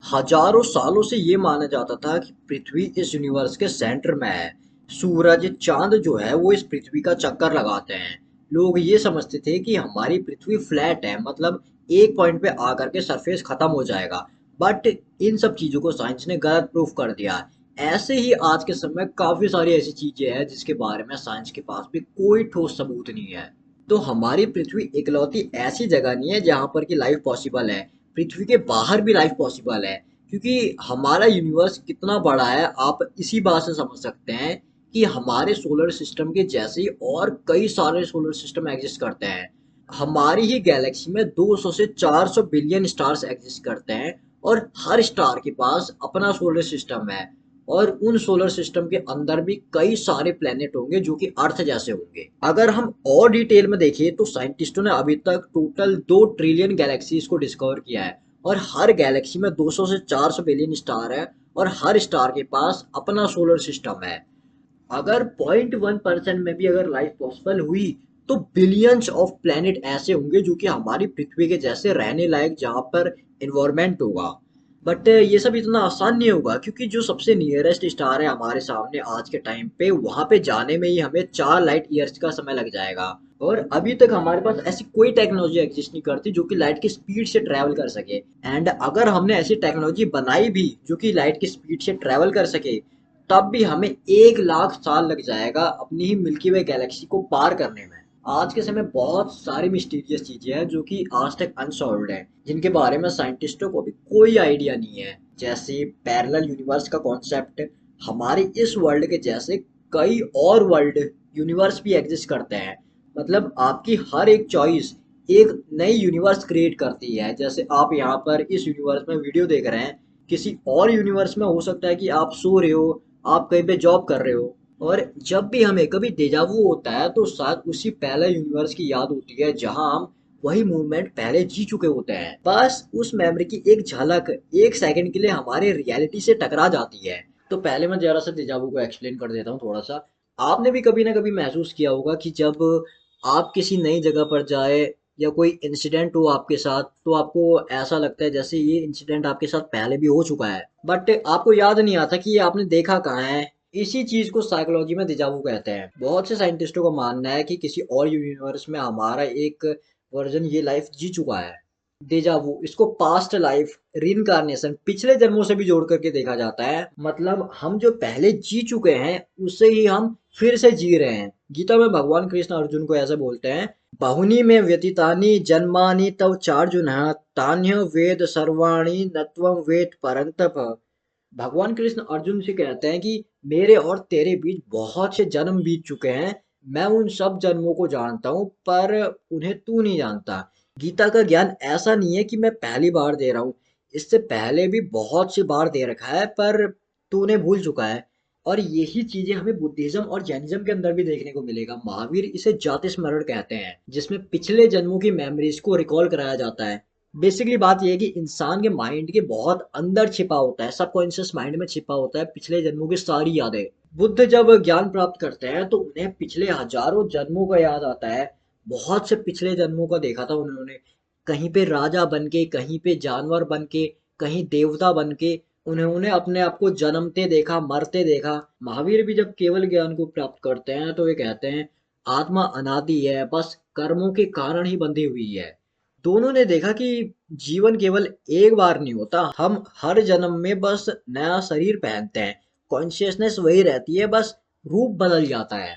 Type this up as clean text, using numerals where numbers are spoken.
हजारों सालों से ये माना जाता था कि पृथ्वी इस यूनिवर्स के सेंटर में है। सूरज चांद जो है वो इस पृथ्वी का चक्कर लगाते हैं। लोग ये समझते थे कि हमारी पृथ्वी फ्लैट है, मतलब एक पॉइंट पे आकर के सरफेस खत्म हो जाएगा। बट इन सब चीजों को साइंस ने गलत प्रूफ कर दिया। ऐसे ही आज के समय काफी सारी ऐसी चीजें हैं जिसके बारे में साइंस के पास भी कोई ठोस सबूत नहीं है। तो हमारी पृथ्वी इकलौती ऐसी जगह नहीं है जहां पर कि लाइफ पॉसिबल है। पृथ्वी के बाहर भी लाइफ पॉसिबल है, क्योंकि हमारा यूनिवर्स कितना बड़ा है आप इसी बात से समझ सकते हैं कि हमारे सोलर सिस्टम के जैसे ही और कई सारे सोलर सिस्टम एग्जिस्ट करते हैं। हमारी ही गैलेक्सी में 200 से 400 बिलियन स्टार्स एग्जिस्ट करते हैं, और हर स्टार के पास अपना सोलर सिस्टम है। और उन सोलर सिस्टम के अंदर भी कई सारे प्लेनेट होंगे जो कि अर्थ जैसे होंगे। अगर हम और डिटेल में देखें तो साइंटिस्टों ने अभी तक टोटल 2 ट्रिलियन गैलेक्सीज को डिस्कवर किया है, और हर गैलेक्सी में 200 से 400 बिलियन स्टार है, और हर स्टार के पास अपना सोलर सिस्टम है। अगर 0.1% में भी अगर लाइफ पॉसिबल हुई तो बिलियंस ऑफ प्लैनेट ऐसे होंगे जो कि हमारी पृथ्वी के जैसे रहने लायक, जहां पर इन्वायरमेंट होगा। बट ये सब इतना आसान नहीं होगा, क्योंकि जो सबसे नियरेस्ट स्टार है हमारे सामने आज के टाइम पे, वहां पे जाने में ही हमें 4 लाइट ईयर्स का समय लग जाएगा। और अभी तक हमारे पास ऐसी कोई टेक्नोलॉजी एग्जिस्ट नहीं करती जो कि लाइट की स्पीड से ट्रैवल कर सके। एंड अगर हमने ऐसी टेक्नोलॉजी बनाई भी जो कि लाइट की स्पीड से ट्रैवल कर सके, तब भी हमें 1 लाख साल लग जाएगा अपनी ही मिल्की वे गैलेक्सी को पार करने में। आज के समय बहुत सारी मिस्टीरियस चीजें हैं जो कि आज तक अनसॉल्व्ड हैं, जिनके बारे में साइंटिस्टों को भी कोई आइडिया नहीं है। जैसे पैरेलल यूनिवर्स का कॉन्सेप्ट। हमारे इस वर्ल्ड के जैसे कई और वर्ल्ड यूनिवर्स भी एग्जिस्ट करते हैं। मतलब आपकी हर एक चॉइस एक नई यूनिवर्स क्रिएट करती है। जैसे आप यहाँ पर इस यूनिवर्स में वीडियो देख रहे हैं, किसी और यूनिवर्स में हो सकता है कि आप सो रहे हो, आप कहीं पे जॉब कर रहे हो। और जब भी हमें कभी डेजावू होता है तो शायद उसी पहले यूनिवर्स की याद होती है जहां हम वही मूवमेंट पहले जी चुके होते हैं। बस उस मेमोरी की एक झलक एक सेकंड के लिए हमारे रियलिटी से टकरा जाती है। तो पहले मैं जरा सा डेजावू को एक्सप्लेन कर देता हूँ थोड़ा सा। आपने भी कभी ना कभी महसूस किया होगा कि जब आप किसी नई जगह पर जाए या कोई इंसिडेंट हो आपके साथ, तो आपको ऐसा लगता है जैसे ये इंसिडेंट आपके साथ पहले भी हो चुका है, बट आपको याद नहीं आता कि ये आपने देखा कहाँ है। इसी चीज को साइकोलॉजी में डिजावू कहते हैं। बहुत से साइंटिस्टों का मानना है कि किसी और यूनिवर्स में हमारा एक वर्जन ये लाइफ जी चुका है। डेजावू इसको पास्ट लाइफ, रीइंकार्नेशन, पिछले जन्मों से भी जोड़ करके देखा जाता है। मतलब हम जो पहले जी चुके हैं उसे ही हम फिर से जी रहे हैं। गीता में भगवान कृष्ण अर्जुन को ऐसे बोलते हैं, बहुनी में व्यतीतानि जन्मानि तव चार्जुन तान्य वेद सर्वाणि नत्वं वेद परंतप। भगवान कृष्ण अर्जुन से कहते हैं कि मेरे और तेरे बीच बहुत से जन्म बीत चुके हैं। मैं उन सब जन्मों को जानता हूँ, पर उन्हें तू नहीं जानता। गीता का ज्ञान ऐसा नहीं है कि मैं पहली बार दे रहा हूँ, इससे पहले भी बहुत सी बार दे रखा है, पर तू उन्हें भूल चुका है। और यही चीजें हमें बुद्धिज्म और जैनिज्म के अंदर भी देखने को मिलेगा। महावीर इसे जाति स्मरण कहते हैं, जिसमें पिछले जन्मों की मेमोरीज को रिकॉल कराया जाता है। बेसिकली बात यह है कि इंसान के माइंड के बहुत अंदर छिपा होता है, सबकॉन्शियस माइंड में छिपा होता है पिछले जन्मों की सारी यादें। बुद्ध जब ज्ञान प्राप्त करते हैं तो उन्हें पिछले हजारों जन्मों का याद आता है। बहुत से पिछले जन्मों का देखा था उन्होंने। कहीं पे राजा बन के, कहीं पे जानवर बन के, कहीं देवता बन के। उन्होंने अपने आप को जन्मते देखा, मरते देखा। महावीर भी जब केवल ज्ञान को प्राप्त करते हैं तो वे कहते हैं, आत्मा अनादि है, बस कर्मों के कारण ही बंधी हुई है। दोनों ने देखा कि जीवन केवल एक बार नहीं होता, हम हर जन्म में बस नया शरीर पहनते हैं। कॉन्शियसनेस वही रहती है, बस रूप बदल जाता है।